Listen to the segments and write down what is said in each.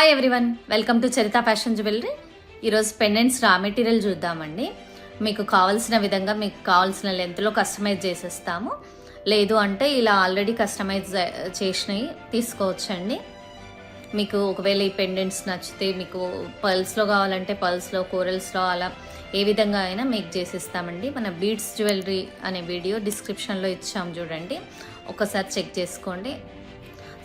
Hi everyone, welcome to Charitha fashion jewellery. ఈరోజు pendants raw material చూద్దామండి. మీకు కావాల్సిన విధంగా మీకు కావాల్సిన లెంత్లో కస్టమైజ్ చేసేస్తాము. లేదు అంటే ఇలా ఆల్రెడీ కస్టమైజ్ చేసినవి తీసుకోవచ్చండి. మీకు ఒకవేళ ఈ పెండెంట్స్ నచ్చితే మీకు పర్ల్స్లో కావాలంటే పర్ల్స్లో, కోరల్స్లో అలా ఏ విధంగా అయినా మేక్ చేసిస్తామండి. మన బీడ్స్ జ్యువెలరీ అనే వీడియో డిస్క్రిప్షన్లో ఇచ్చాము, చూడండి, ఒకసారి చెక్ చేసుకోండి.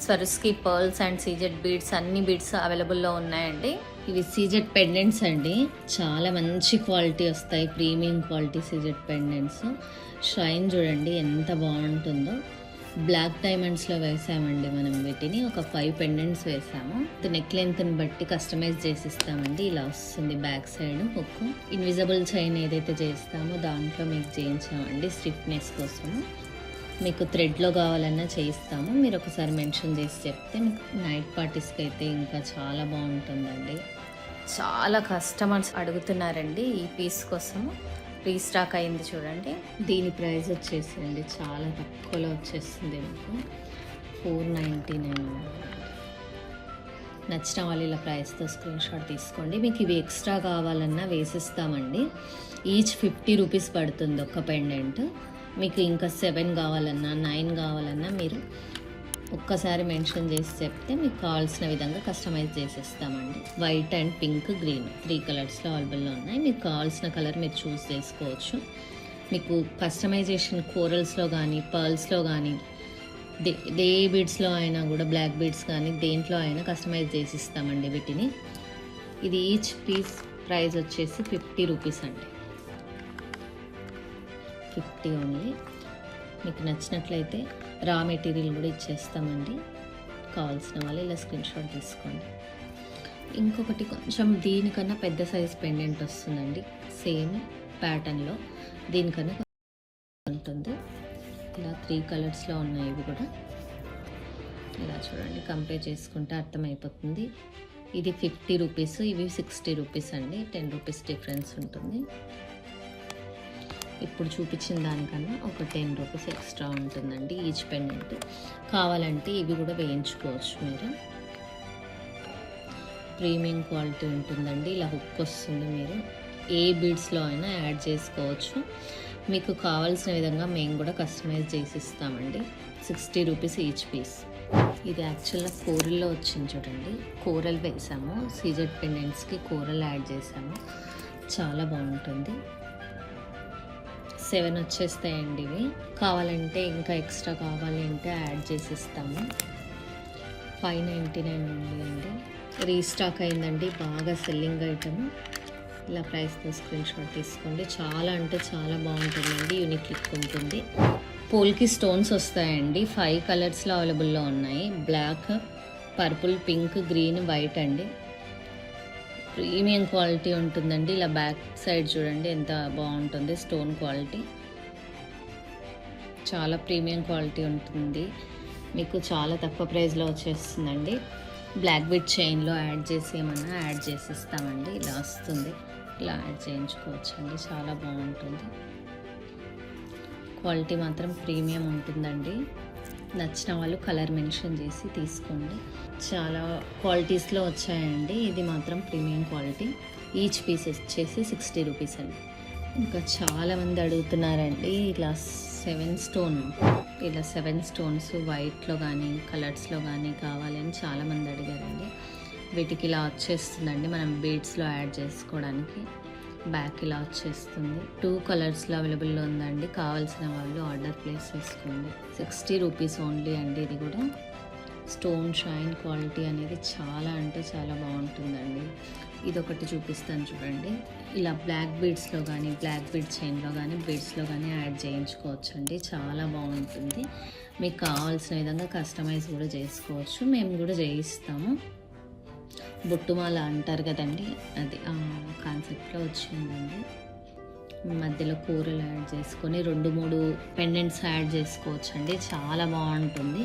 స్వరుస్కి పర్ల్స్ అండ్ సీజెడ్ బీడ్స్ అన్ని బీడ్స్ అవైలబుల్లో ఉన్నాయండి. ఇవి సీజెడ్ పెండెంట్స్ అండి, చాలా మంచి క్వాలిటీ వస్తాయి, premium quality CZ pendants. Shine చూడండి ఎంత బాగుంటుందో. బ్లాక్ డైమండ్స్లో వేసామండి మనం వీటిని. ఒక 5 పెండెంట్స్ వేసాము. నెక్ లెంత్ని బట్టి కస్టమైజ్ చేసిస్తామండి. ఇలా వస్తుంది back side hook. Invisible chain ఏదైతే చేస్తామో దాంట్లో మీకు చేయించామండి స్టిఫ్నెస్ కోసము. మీకు థ్రెడ్లో కావాలన్నా చేయిస్తాము. మీరు ఒకసారి మెన్షన్ చేసి చెప్తే మీకు నైట్ పార్టీస్కి అయితే ఇంకా చాలా బాగుంటుందండి. చాలా కస్టమర్స్ అడుగుతున్నారండి ఈ పీస్ కోసము. రీస్టాక్ అయింది చూడండి. దీని ప్రైస్ వచ్చేసి అండి చాలా తక్కువలో వచ్చేస్తుంది మీకు 499. నచ్చిన వాళ్ళు ఇలా ప్రైస్తో స్క్రీన్ షాట్ తీసుకోండి. మీకు ఇవి ఎక్స్ట్రా కావాలన్నా వేసిస్తామండి. ఈచ్ 50 రూపీస్ పడుతుంది ఒక పెండెంట్. మీకు ఇంకా 7 కావాలన్నా 9 కావాలన్నా మీరు ఒక్కసారి మెన్షన్ చేసి చెప్తే మీకు కావాల్సిన విధంగా కస్టమైజ్ చేసేస్తామండి. వైట్ అండ్ పింక్, గ్రీన్ 3 కలర్స్లో అవైలబుల్లో ఉన్నాయి. మీకు కావాల్సిన కలర్ మీరు చూస్ చేసుకోవచ్చు. మీకు కస్టమైజేషన్ కోరల్స్లో కానీ పర్ల్స్లో కానీ ఏ బీడ్స్లో అయినా కూడా, బ్లాక్ బీడ్స్ కానీ దేంట్లో అయినా కస్టమైజ్ చేసి ఇస్తామండి వీటిని. ఇది ఈచ్ పీస్ ప్రైస్ వచ్చేసి 50 రూపీస్ అండి. 50 ఓన్లీ. మీకు నచ్చినట్లయితే రా మెటీరియల్ కూడా ఇచ్చేస్తామండి. కావాల్సిన వాళ్ళు ఇలా స్క్రీన్ షాట్ తీసుకోండి. ఇంకొకటి కొంచెం దీనికన్నా పెద్ద సైజ్ పెండెంట్ వస్తుందండి, సేమ్ ప్యాటర్న్లో. దీనికన్నా ఉంటుంది. ఇలా 3 కలర్స్లో ఉన్నాయి. ఇవి కూడా ఇలా చూడండి, కంపేర్ చేసుకుంటే అర్థమైపోతుంది. ఇది 50 రూపీస్, ఇవి 60 రూపీస్ అండి. 10 రూపీస్ డిఫరెన్స్ ఉంటుంది. ఇప్పుడు చూపించిన దానికన్నా ఒక 10 రూపీస్ ఎక్స్ట్రా ఉంటుందండి ఈచ్ పెండెంట్. కావాలంటే ఇవి కూడా వేయించుకోవచ్చు మీరు. ప్రీమియం క్వాలిటీ ఉంటుందండి. ఇలా హుక్ వస్తుంది, మీరు ఏ బీడ్స్లో అయినా యాడ్ చేసుకోవచ్చు. మీకు కావాల్సిన విధంగా మేము కూడా కస్టమైజ్ చేసి ఇస్తామండి. 60 రూపీస్ ఈచ్ పీస్. ఇది యాక్చువల్గా కోరల్లో వచ్చింది చూడండి. కోరల్ వేసాము, సీజెడ్ పెండెంట్స్కి కోరల్ యాడ్ చేసాము. చాలా బాగుంటుంది. 7 వచ్చేస్తాయండి ఇవి. కావాలంటే ఇంకా ఎక్స్ట్రా కావాలి అంటే యాడ్ చేసి ఇస్తాము. 599 ఉంది అండి. రీస్టాక్ అయిందండి, బాగా సెల్లింగ్ ఐటమ్. ఇలా ప్రైస్తో స్క్రీన్ షాట్ తీసుకోండి. చాలా అంటే చాలా బాగుంటుందండి, యూనిక్ లుక్ ఉంటుంది. పోల్కి స్టోన్స్ వస్తాయండి. 5 కలర్స్లో అవైలబుల్లో ఉన్నాయి. Black, purple, pink, green, white అండి. ప్రీమియం క్వాలిటీ ఉంటుందండి. ఇలా బ్యాక్ సైడ్ చూడండి ఎంత బాగుంటుంది, స్టోన్ క్వాలిటీ చాలా ప్రీమియం క్వాలిటీ ఉంటుంది. మీకు చాలా తక్కువ ప్రైస్లో వచ్చేస్తుందండి. బ్లాక్ బీడ్ చైన్లో యాడ్ చేసి ఏమన్నా యాడ్ చేసి ఇస్తామండి. ఇలా వస్తుంది, ఇలా యాడ్ చేయించుకోవచ్చు అండి. చాలా బాగుంటుంది. క్వాలిటీ మాత్రం ప్రీమియం ఉంటుందండి. నచ్చిన వాళ్ళు కలర్ మెన్షన్ చేసి తీసుకోండి. చాలా క్వాలిటీస్లో వచ్చాయండి. ఇది మాత్రం ప్రీమియం క్వాలిటీ. ఈచ్ పీస్ వచ్చేసి 60 రూపీస్ అండి. ఇంకా చాలామంది అడుగుతున్నారండి ఇలా 7 స్టోన్స్ వైట్లో కానీ కలర్స్లో కానీ కావాలని చాలామంది అడిగారండి. వీటికి ఇలా వచ్చేస్తుందండి, మనం బీడ్స్లో యాడ్ చేసుకోవడానికి. బ్యాక్ ఇలా వచ్చేస్తుంది. 2 కలర్స్లో అవైలబుల్లో ఉందండి. కావాల్సిన వాళ్ళు ఆర్డర్ ప్లేస్ చేసుకోండి. 60 రూపీస్ ఓన్లీ అండి. ఇది కూడా స్టోన్ షైన్ క్వాలిటీ అనేది చాలా అంటే చాలా బాగుంటుందండి. ఇది ఒకటి చూపిస్తాను చూడండి. ఇలా బ్లాక్ బీడ్స్లో కానీ, బ్లాక్ బీడ్ చైన్లో కానీ, బీడ్స్లో కానీ యాడ్ చేయించుకోవచ్చు అండి. చాలా బాగుంటుంది. మీకు కావాల్సిన విధంగా కస్టమైజ్ కూడా చేసుకోవచ్చు. మేము కూడా చేయిస్తాము. బొట్టుమాల అంటారు కదండి, అది ఆ కాన్సెప్ట్లో వచ్చిందండి. మధ్యలో కూరలు యాడ్ చేసుకొని 2-3 పెండెంట్స్ యాడ్ చేసుకోవచ్చు అండి. చాలా బాగుంటుంది.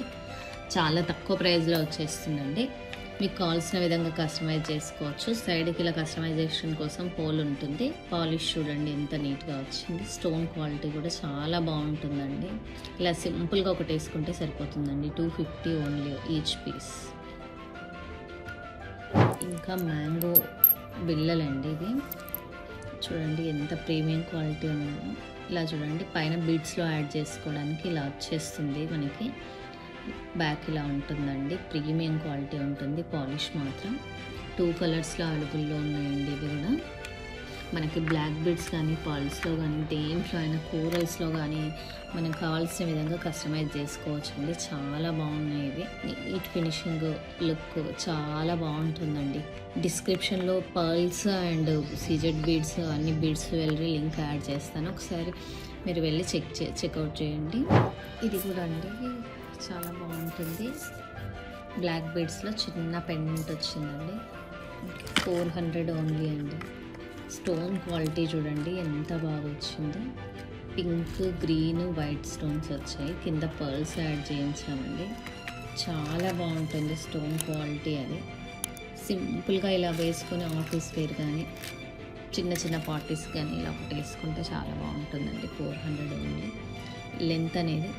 చాలా తక్కువ ప్రైస్లో వచ్చేస్తుందండి. మీకు కావాల్సిన విధంగా కస్టమైజ్ చేసుకోవచ్చు. సైడ్కి ఇలా కస్టమైజేషన్ కోసం హోల్ ఉంటుంది. పాలిష్ చూడండి ఎంత నీట్గా వచ్చింది. స్టోన్ క్వాలిటీ కూడా చాలా బాగుంటుందండి. ఇలా సింపుల్గా ఒకటి వేసుకుంటే సరిపోతుందండి. 250 ఓన్లీ ఈచ్ పీస్. ఇంకా మ్యాంగో బిళ్ళలండి ఇవి. చూడండి ఎంత ప్రీమియం క్వాలిటీ ఉన్నాయో. ఇలా చూడండి పైన బీడ్స్లో యాడ్ చేసుకోవడానికి ఇలా వచ్చేస్తుంది మనకి. బ్యాక్ ఇలా ఉంటుందండి, ప్రీమియం క్వాలిటీ ఉంటుంది. పాలిష్ మాత్రం 2 కలర్స్లో అవైలబుల్లో ఉన్నాయండి. ఇవి కూడా మనకి బ్లాక్ బీడ్స్ కానీ పర్ల్స్లో కానీ దేంట్లో అయినా కోరల్స్లో కానీ మనకు కావాల్సిన విధంగా కస్టమైజ్ చేసుకోవచ్చు అండి. చాలా బాగున్నాయి ఇవి. నీట్ ఫినిషింగ్ లుక్ చాలా బాగుంటుందండి. డిస్క్రిప్షన్లో పర్ల్స్ అండ్ సీజెడ్ బీడ్స్ అన్ని బీడ్స్ జ్యువెలరీ లింక్ యాడ్ చేస్తాను, ఒకసారి మీరు వెళ్ళి చెక్అవుట్ చేయండి. ఇది కూడా అండి చాలా బాగుంటుంది. బ్లాక్ బీడ్స్లో చిన్న పెండెంట్ వచ్చిందండి, 400 ఓన్లీ అండి. స్టోన్ క్వాలిటీ చూడండి ఎంత బాగా వచ్చిందో. పింక్, గ్రీన్, వైట్ స్టోన్స్ వచ్చాయి. కింద పర్ల్స్ యాడ్ చేయించామండి. చాలా బాగుంటుంది స్టోన్ క్వాలిటీ. అది సింపుల్గా ఇలా వేసుకొని ఆఫీస్ వేర్ కానీ చిన్న చిన్న పార్టీస్ కానీ ఇలా ఒకటి వేసుకుంటే చాలా బాగుంటుందండి. 400 ఓన్లీ. లెంత్ అనేది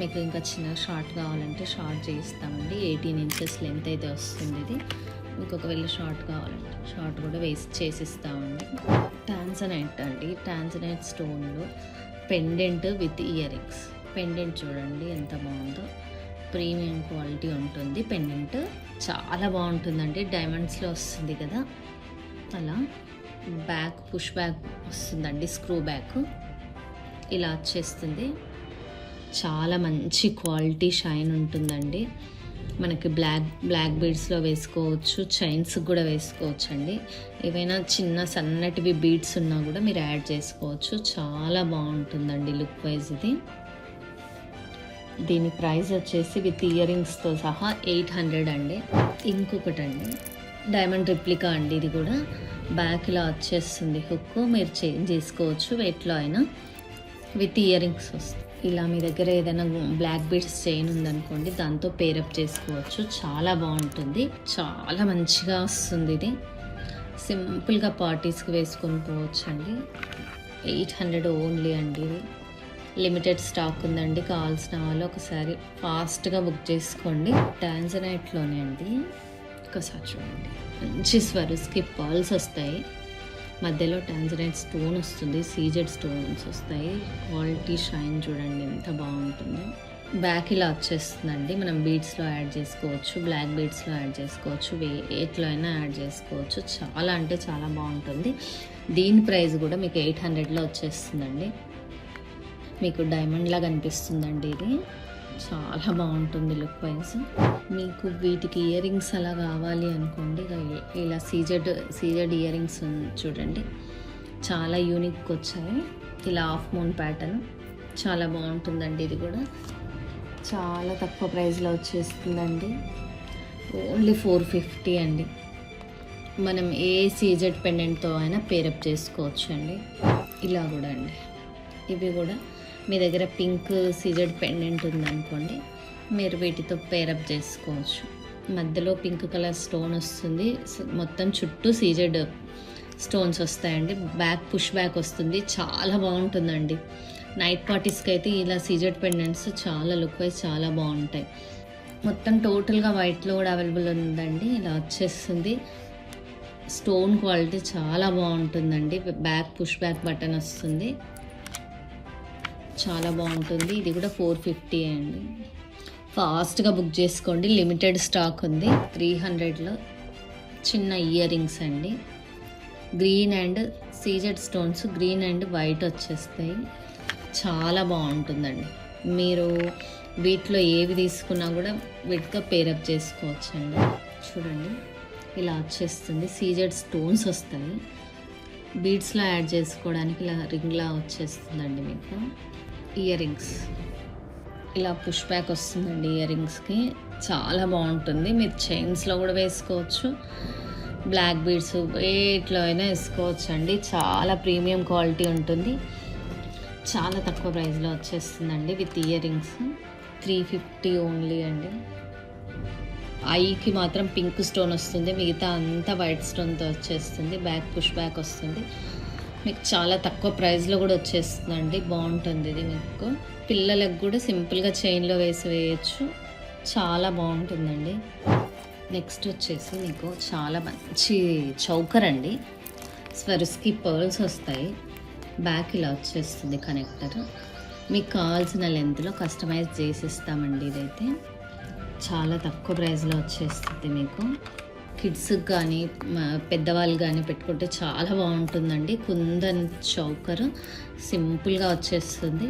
మీకు ఇంకా చిన్న షార్ట్ కావాలంటే షార్ట్ చేయిస్తామండి. 18 ఇంచెస్ లెంత్ అయితే వస్తుంది ఇది. మీకు ఒకవేళ షార్ట్ కావాలంటే షార్ట్ కూడా చేసిస్తామండి. టాన్జనైట్ అండి, టాన్జనైట్ స్టోన్లో pendant with earrings. Pendant చూడండి ఎంత బాగుందో, ప్రీమియం క్వాలిటీ ఉంటుంది. పెండెంట్ చాలా బాగుంటుందండి. డైమండ్స్లో వస్తుంది కదా అలా. బ్యాక్ పుష్ బ్యాక్ వస్తుందండి, స్క్రూ బ్యాక్ ఇలా వచ్చేస్తుంది. చాలా మంచి క్వాలిటీ షైన్ ఉంటుందండి. మనకి బ్లాక్ బీడ్స్లో వేసుకోవచ్చు, చైన్స్ కూడా వేసుకోవచ్చు అండి. ఏవైనా చిన్న సన్నటివి బీడ్స్ ఉన్నా కూడా మీరు యాడ్ చేసుకోవచ్చు. చాలా బాగుంటుందండి లుక్ వైజ్ ఇది. దీని ప్రైస్ వచ్చేసి విత్ ఇయర్ రింగ్స్తో సహా 800 అండి. ఇంకొకటి అండి డైమండ్ రిప్లికా అండి. ఇది కూడా బ్యాక్ ఇలా వచ్చేస్తుంది హుక్, మీరు చేంజ్ చేసుకోవచ్చు వెయిట్లో అయినా. విత్ ఇయర్ రింగ్స్ వస్తుంది. ఇలా మీ దగ్గర ఏదైనా బ్లాక్ బీడ్స్ చైన్ ఉందనుకోండి, దాంతో పేరప్ చేసుకోవచ్చు. చాలా బాగుంటుంది, చాలా మంచిగా వస్తుంది. ఇది సింపుల్గా పార్టీస్కి వేసుకొని పోవచ్చు అండి. 800 ఓన్లీ అండి. ఇది లిమిటెడ్ స్టాక్ ఉందండి. కావాల్సిన వాళ్ళు ఒకసారి ఫాస్ట్గా బుక్ చేసుకోండి. టాన్జనైట్లోనే అండి. ఒకసారి చూడండి, మంచి స్వరుస్కి పర్ల్స్ వస్తాయి, మధ్యలో టాన్జనైట్ స్టోన్ వస్తుంది, సీజెడ్ స్టోన్స్ వస్తాయి. క్వాలిటీ షైన్ చూడండి ఎంత బాగుంటుందో. బ్యాక్ ఇలా వచ్చేస్తుందండి. మనం బీడ్స్లో యాడ్ చేసుకోవచ్చు, బ్లాక్ బీడ్స్లో యాడ్ చేసుకోవచ్చు, వేట్లో అయినా యాడ్ చేసుకోవచ్చు. చాలా అంటే చాలా బాగుంటుంది. దీని ప్రైస్ కూడా మీకు 800లో వచ్చేస్తుందండి. మీకు డైమండ్ లాగా అనిపిస్తుందండి. ఇది చాలా బాగుంటుంది లుక్ వైజ్. మీకు వీటికి ఇయర్ రింగ్స్ అలా కావాలి అనుకోండి, ఇలా సీజెడ్ ఇయర్ రింగ్స్ చూడండి చాలా యూనిక్ వచ్చాయి. ఇలా హాఫ్ మూన్ ప్యాటర్న్ చాలా బాగుంటుందండి. ఇది కూడా చాలా తక్కువ ప్రైస్లో వచ్చేస్తుందండి. ఓన్లీ 450 అండి. మనం ఏ సీజెడ్ పెండెంట్తో అయినా పేరప్ చేసుకోవచ్చు అండి. ఇలా కూడా అండి, ఇవి కూడా మీ దగ్గర పింక్ సీజెడ్ పెండెంట్ ఉందనుకోండి, మీరు వీటితో పేరప్ చేసుకోవచ్చు. మధ్యలో పింక్ కలర్ స్టోన్ వస్తుంది, మొత్తం చుట్టూ సీజెడ్ స్టోన్స్ వస్తాయండి. బ్యాక్ పుష్ బ్యాక్ వస్తుంది, చాలా బాగుంటుందండి. నైట్ పార్టీస్కి అయితే ఇలా సీజెడ్ పెండెంట్స్ చాలా లుక్ వైజ్ చాలా బాగుంటాయి. మొత్తం టోటల్గా వైట్లో కూడా అవైలబుల్ ఉందండి. ఇలా వచ్చేస్తుంది. స్టోన్ క్వాలిటీ చాలా బాగుంటుందండి. బ్యాక్ పుష్ బ్యాక్ బటన్ వస్తుంది, చాలా బాగుంటుంది. ఇది కూడా 450 అండి. ఫాస్ట్గా బుక్ చేసుకోండి, లిమిటెడ్ స్టాక్ ఉంది. 300లో చిన్న ఇయర్ రింగ్స్ అండి. Green and CZ stones, green and white వచ్చేస్తాయి. చాలా బాగుంటుందండి. మీరు వీటిలో ఏవి తీసుకున్నా కూడా వీటితో పేరప్ చేసుకోవచ్చు అండి. చూడండి ఇలా వచ్చేస్తుంది. సీజెడ్ స్టోన్స్ వస్తాయి, బీడ్స్లో యాడ్ చేసుకోవడానికి ఇలా రింగ్లా వచ్చేస్తుందండి. మీకు ఇయర్ రింగ్స్ ఇలా పుష్ బ్యాక్ వస్తుందండి. ఇయర్ రింగ్స్కి చాలా బాగుంటుంది. మీరు చైన్స్లో కూడా వేసుకోవచ్చు, బ్లాక్ బీడ్స్ వేట్లో అయినా వేసుకోవచ్చు అండి. చాలా ప్రీమియం క్వాలిటీ ఉంటుంది. చాలా తక్కువ ప్రైస్లో వచ్చేస్తుందండి విత్ ఇయర్ రింగ్స్. 350 ఓన్లీ అండి. ఐకి మాత్రం పింక్ స్టోన్ వస్తుంది, మిగతా అంతా వైట్ స్టోన్తో వచ్చేస్తుంది. బ్యాక్ పుష్ బ్యాక్ వస్తుంది. మీకు చాలా తక్కువ ప్రైస్లో కూడా వచ్చేస్తుందండి. బాగుంటుంది ఇది. మీకు పిల్లలకు కూడా సింపుల్గా చైన్లో వేయచ్చు. చాలా బాగుంటుందండి. నెక్స్ట్ వచ్చేసి మీకు చాలా మంచి చౌకర్ అండి. స్వరిస్కి పర్ల్స్ వస్తాయి. బ్యాక్ ఇలా వచ్చేస్తుంది కనెక్టర్. మీకు కావాల్సిన లెంత్లో కస్టమైజ్ చేసిస్తామండి. ఇదైతే చాలా తక్కువ ప్రైస్లో వచ్చేస్తుంది. మీకు కిడ్స్కి కానీ పెద్దవాళ్ళు కానీ పెట్టుకుంటే చాలా బాగుంటుందండి. కుందన్ చౌకర్ సింపుల్గా వచ్చేస్తుంది.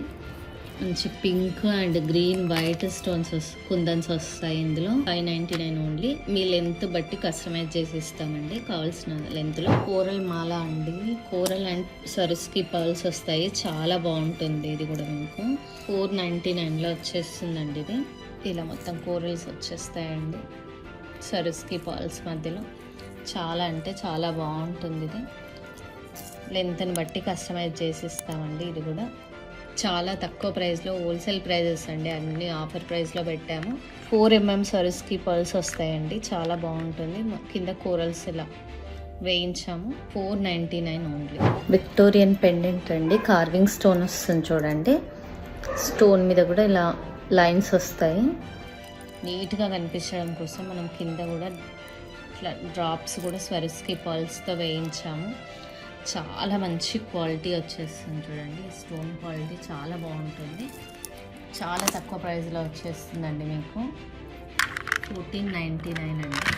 మంచి pink and green white stones kundans వస్తాయి. ఇందులో 599 ఓన్లీ. మీ లెంత్ బట్టి కస్టమైజ్ చేసి ఇస్తామండి కావాల్సిన లెంత్లో. కోరల్ మాల అండి. కోరల్ అండ్ సరిస్కి పర్ల్స్ వస్తాయి. చాలా బాగుంటుంది. ఇది కూడా మీకు 499లో వచ్చేస్తుందండి. ఇది ఇలా మొత్తం కోరల్స్ వచ్చేస్తాయండి సరిస్కి పర్ల్స్ మధ్యలో. చాలా అంటే చాలా బాగుంటుంది. ఇది లెంత్ని బట్టి కస్టమైజ్ చేసి ఇస్తామండి. ఇది కూడా చాలా తక్కువ ప్రైస్లో హోల్సేల్ ప్రైజెస్ అండి. అన్ని ఆఫర్ ప్రైస్లో పెట్టాము. 4mm సరిస్కి పర్ల్స్ వస్తాయండి. చాలా బాగుంటుంది. కింద కోరల్స్ ఇలా వేయించాము. 499 ఓన్లీ. విక్టోరియన్ పెండెంట్ అండి. కార్వింగ్ స్టోన్ వస్తుంది చూడండి. స్టోన్ మీద కూడా ఇలా లైన్స్ వస్తాయి. నీట్గా కనిపించడం కోసం మనం కింద కూడా ఇట్లా డ్రాప్స్ కూడా స్వరిస్కి పర్ల్స్తో వేయించాము. చాలా మంచి క్వాలిటీ వచ్చేస్తుంది చూడండి. స్టోన్ క్వాలిటీ చాలా బాగుంటుంది. చాలా తక్కువ ప్రైస్లో వచ్చేస్తుందండి మీకు. 1499 అండి.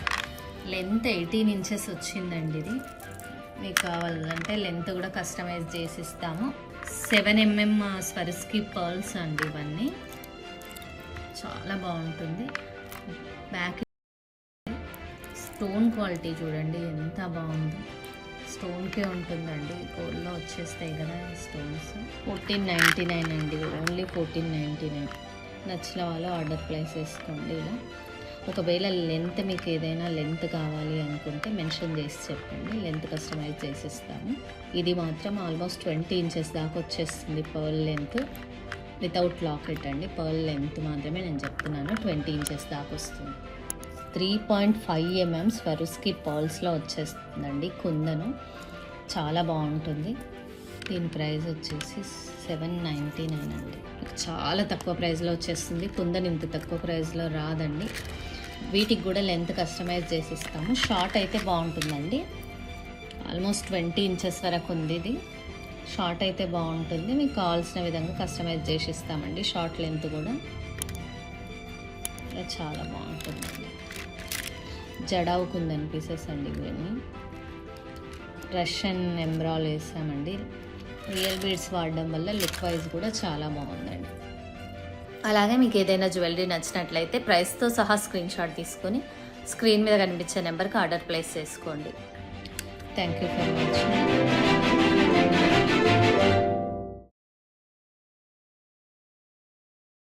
లెంత్ 18 ఇంచెస్ వచ్చిందండి. ఇది మీకు కావాలంటే లెంత్ కూడా కస్టమైజ్ చేసి ఇస్తాము. 7mm స్వరిస్కి పర్ల్స్ అండి ఇవన్నీ. చాలా బాగుంటుంది. బ్యాక్ స్టోన్ క్వాలిటీ చూడండి ఎంత బాగుంది. స్టోన్కే ఉంటుందండి. గోల్డ్లో వచ్చేస్తాయి కదా స్టోన్స్. 1499 అండి. ఓన్లీ 1499. నచ్చిన వాళ్ళు ఆర్డర్ ప్లేస్ చేసుకోండి. ఇలా ఒకవేళ లెంత్ మీకు ఏదైనా లెంత్ కావాలి అనుకుంటే మెన్షన్ చేసి చెప్పండి. లెంత్ కస్టమైజ్ చేసిస్తాము. ఇది మాత్రం ఆల్మోస్ట్ 20 ఇంచెస్ దాకా వచ్చేస్తుంది పర్ల్ లెంత్. వితౌట్ లాకెట్ అండి. పర్ల్ లెంత్ మాత్రమే నేను చెప్తున్నాను. 20 ఇంచెస్ దాకా వస్తుంది. 3.5mm స్వరిస్కి పర్ల్స్లో వచ్చేస్తుందండి కుందను. చాలా బాగుంటుంది. దీని ప్రైస్ వచ్చేసి 799 అండి. చాలా తక్కువ ప్రైస్లో వచ్చేస్తుంది. కుందన్ ఇంత తక్కువ ప్రైస్లో రాదండి. వీటికి కూడా లెంత్ కస్టమైజ్ చేసి ఇస్తాము. షార్ట్ అయితే బాగుంటుందండి. ఆల్మోస్ట్ 20 ఇంచెస్ వరకు ఉంది. ఇది షార్ట్ అయితే బాగుంటుంది. మీకు కావాల్సిన విధంగా కస్టమైజ్ చేసి ఇస్తామండి. షార్ట్ లెంత్ కూడా చాలా బాగుంటుందండి. జడావు కుందన్ పీసెస్ అండి ఇవన్నీ. రష్యన్ ఎంబ్రాల్ వేసామండి. రియల్ బీడ్స్ వాడడం వల్ల లుక్ వైజ్ కూడా చాలా బాగుందండి. అలాగే మీకు ఏదైనా జ్యువెలరీ నచ్చినట్లయితే ప్రైస్తో సహా స్క్రీన్ షాట్ తీసుకొని స్క్రీన్ మీద కనిపించే నెంబర్కి ఆర్డర్ ప్లేస్ చేసుకోండి. Thank you for watching.